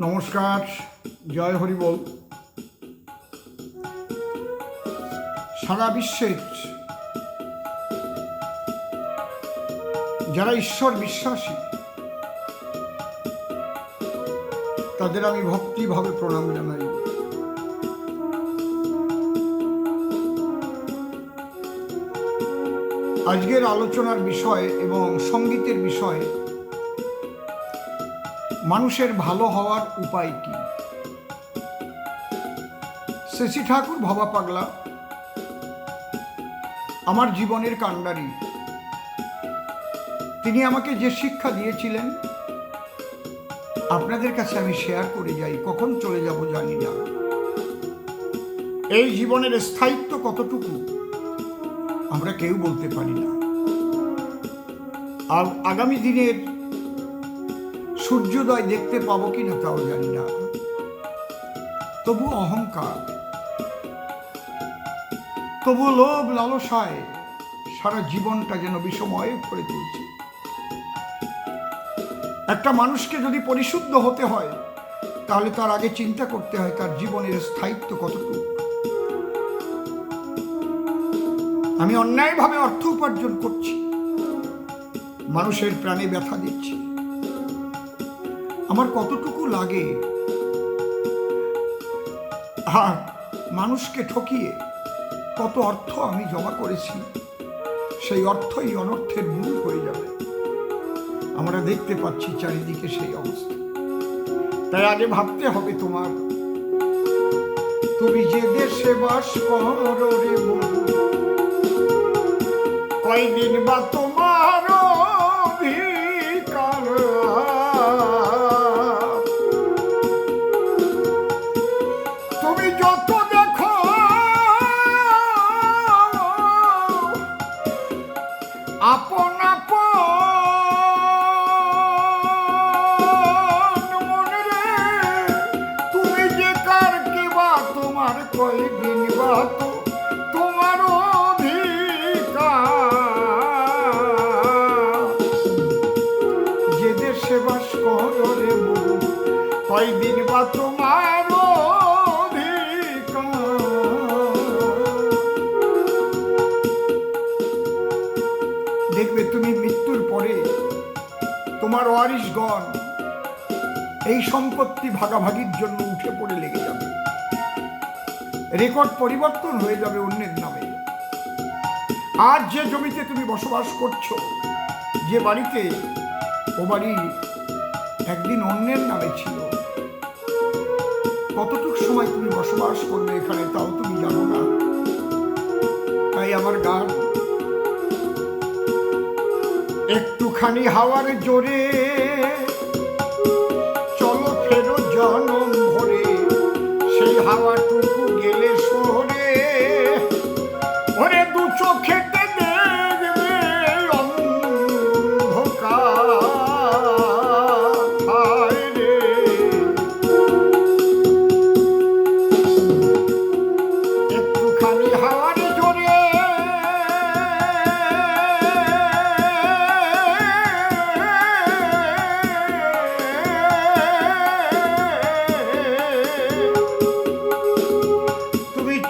নমস্কার, জয় হরি বল। সারা বিশ্বের যারা ঈশ্বর বিশ্বাসী তাদের আমি ভক্তিভাবে প্রণাম জানাই। আজকের আলোচনার বিষয় এবং সঙ্গীতের বিষয় মানুষের ভালো হওয়ার উপায় কি। শশী ঠাকুর ভবা পাগলা আমার জীবনের কাণ্ডারি। তিনি আমাকে যে শিক্ষা দিয়েছিলেন আপনাদের কাছে আমি শেয়ার করে যাই। কখন চলে যাব জানি না। এই জীবনের স্থায়িত্ব কতটুকু আমরা কেউ বলতে পারি না। আর আগামী দিনের সূর্যোদয় দেখতে পাবো কিনা তাও জানি না। তবু অহংকার, তবু লোভ লালসায় সারা জীবনটা যেন বিষময় করে তুলছে। একটা মানুষকে যদি পরিশুদ্ধ হতে হয় তাহলে তার আগে চিন্তা করতে হয় তার জীবনের স্থায়িত্ব কতটুকু। আমি অন্যায়ভাবে অর্থ উপার্জন করছি, মানুষের প্রাণে ব্যথা দিচ্ছি, আমার কতটুকু লাগে। আর মানুষকে ঠকিয়ে কত অর্থ আমি জমা করেছি, সেই অর্থই অনর্থের মূল হয়ে যাবে। আমরা দেখতে পাচ্ছি চারিদিকে সেই অবস্থা। তাই আগে ভাবতে হবে তোমার, তুমি যে দেশে বাস করো রে বন্ধু, কয়দিন বা তোমার অধিকার। তুমি যত দেখো আপন আপন মনে রে, তুমি যে কার কি বা তোমার কয়দিন বা তো তোমার অধিকার। যে দেশে বাস করো রে বন্ধু, কয়দিন বা তোমার অধিকার। দেখবে তুমি মৃত্যুর পরে তোমার ওয়ারিশগণ এই সম্পত্তি ভাগাভাগির জন্য উঠে পড়ে লেগে যাবে। রেকর্ড পরিবর্তন হয়ে যাবে অন্যের নামে। আজ যে জমিতে তুমি বসবাস করছো, যে বাড়িতে, ও বাড়ি একদিন অন্যের নামে ছিল। কতটুকু সময় তুমি বসবাস করবে এখানে তাও তুমি জানো না। তাই আমার গান, একটুখানি হাওয়ার জোরে চলো ফেরো জনম ভরে, সেই হাওয়াটুকু গেলে সরে, ওরে দু চোখেতে দেখবে অন্ধকার। হায় রে, একটুখানি হাওয়ার জোরে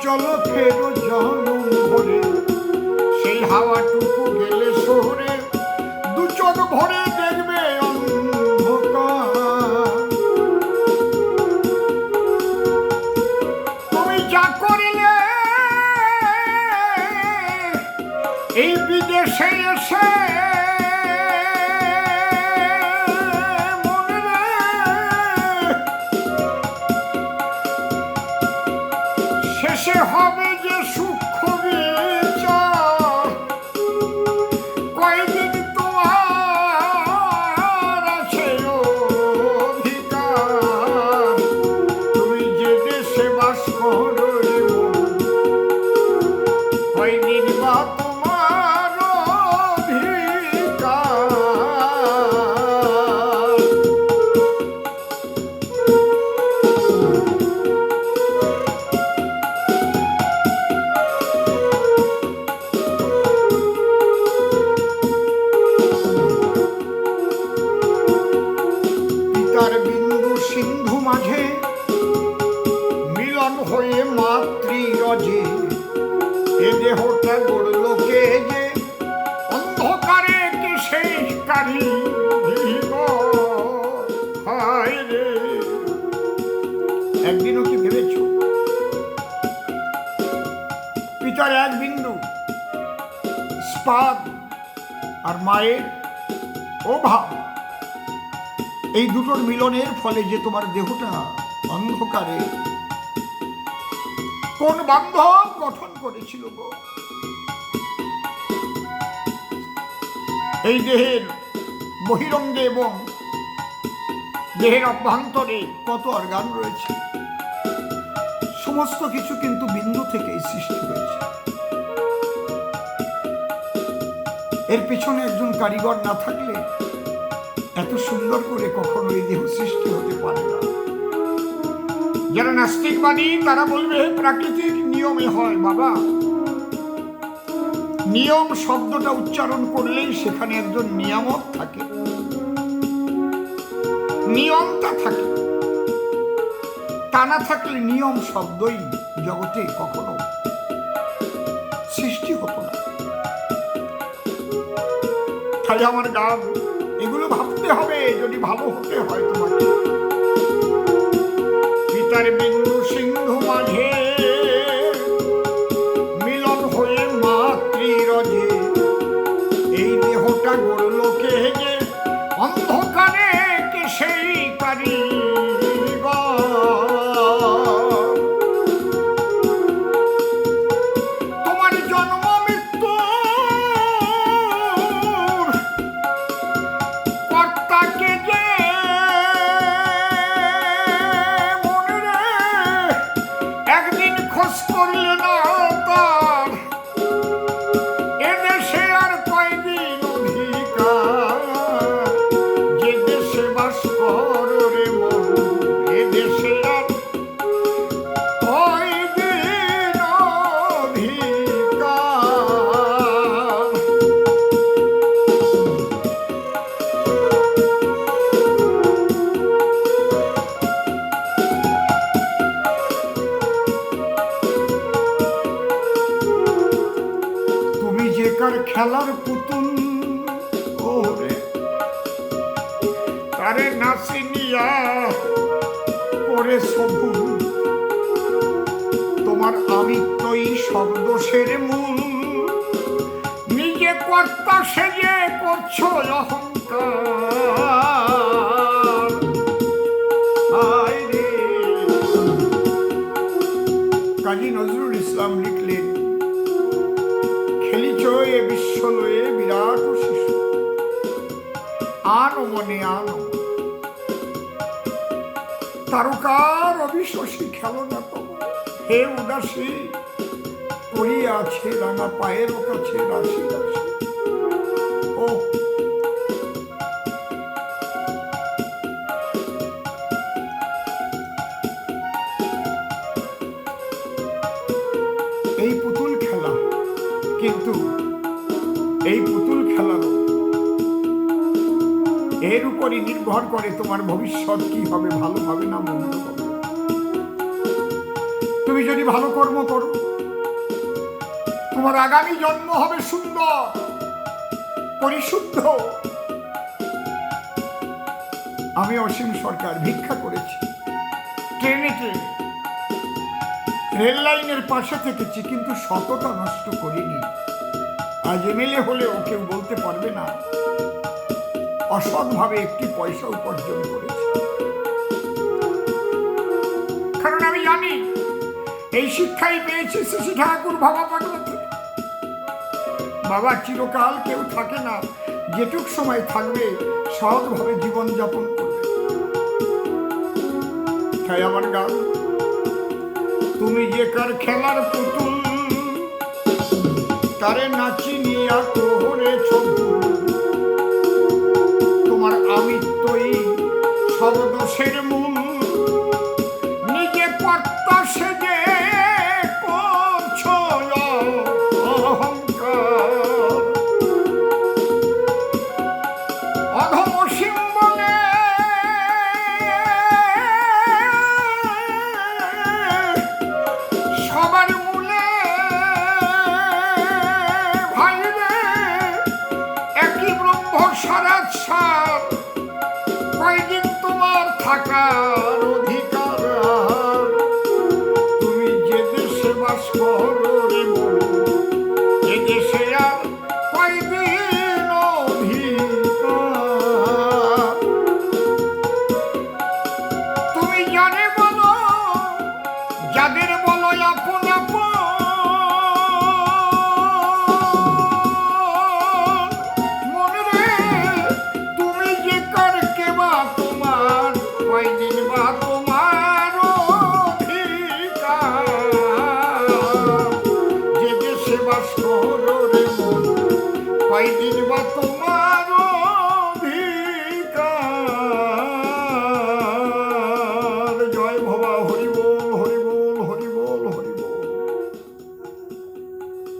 চলো ফেরো জনম ভরে, সেই হাওয়াটুকু গেলে শহরে, দু চোখ ভরে দেখবে অন্ধকার। তুমি যা করিলে এই বিদেশে এসে মনে রে, শেষে হবে যে সূক্ষ্ম বিচার। কয়দিন তোমার আছে অধিকার। তুমি যে দেশে বাস করো রে বন্ধু, কয়দিন বা তোমার অধিকার। পিতার বিন্দু সিন্ধু মাঝে মিলন হয়ে মাতৃরজে এ দেহটা গড়ল কে যে অন্ধকারে কে সেই কারিগর। হায় রে, একদিনও কি ভেবেছ পিতার এক বিন্দু স্পাদ আর মায়ের অভাব, এই দুটোর মিলনের ফলে যে তোমার দেহটা অন্ধকারে কোন বান্ধব গঠন করেছিল গো? এই দেহের বহিরঙ্গে এবং দেহের অভ্যন্তরে কত অর্গান রয়েছে, সমস্ত কিছু কিন্তু বিন্দু থেকেই সৃষ্টি হয়েছে। এর পিছনে একজন কারিগর না থাকলে এত সুন্দর করে কখনো এই দেহ সৃষ্টি হতে পারে না। যারা নাস্তিকবাদী তারা বলবে প্রাকৃতিক নিয়মে হয়। বাবা, নিয়ম শব্দটা উচ্চারণ করলেই সেখানে একজন নিয়ামক থাকে, নিয়মটা থাকে। তা না থাকলে নিয়ম শব্দই জগতে কখনো সৃষ্টি হতো না। তাই আমার গান, এগুলো ভাবতে হবে যদি ভালো হতে হয় তোমাকে। পিতার বিন্দু সিন্ধু মাঝে মিলন হয়ে মাতৃরজে এই দেহটা গড়ল কে যে অন্ধকারে কে সেই কারিগর। তোমার জন্ম মৃত্যু কর্তাকে যে মনে রে একদিন খোঁজ করলে না তার এদেশে আর কয়দিন অধিকার। যে দেশে বাস কর রে মন এদেশে আর কয়দিন অধিকার। তুমি যে কার খেলার পুতুল ওরে তারে নাচিনিয়া করে সবু, তোমার আমিত্বই সব দোষের মূল। নিজে কর্তা সেজে করছো অহংকার। হায় রে, কাজী নজরুল ইসলাম লিখলেন, খেলিছ এ বিশ্ব লয়ে বিরাট শিশু, আনো মনে আনো তারকার অবিশ্বাসী খেলনা তব। হে উদাসী পড়িয়া আছে রাঙা পায়ের কাছে রাশি রাশি। ও এই পুতুল খেলা, কিন্তু এই পুতুল খেলারও এর উপরই নির্ভর করে তোমার ভবিষ্যৎ কি হবে, ভালো হবে না মন্দ হবে। তুমি যদি ভালো কর্ম করো তোমার আগামী জন্ম হবে সুন্দর পরিশুদ্ধ। আমি অসীম সরকার ভিক্ষা করেছি, ট্রেনে ট্রেনে রেল লাইনের পাশে থেকেছি, কিন্তু শতটা নষ্ট করিনি। আজ এমএলএ হলেও কেউ বলতে পারবে না অসৎভাবে একটি পয়সা উপার্জন করেছে। কারণ আমি জানি এই শিক্ষাই পেয়েছি শ্রী ঠাকুর বাবা পাগলা থেকে। বাবা, চিরকাল কেউ থাকে না, যেটুক সময় থাকবে সৎভাবে জীবনযাপন করবে। তাই আমার গান, তুমি যে কার খেলার পুতুল তারে নাচিনিয়া করেছ ভুল। তোমার আমিত্বই সব দোষের মূল। নিজে কর্তা সেজে করছো অহংকার। অধম সিম্বলে কয়দিন তোমার থাকা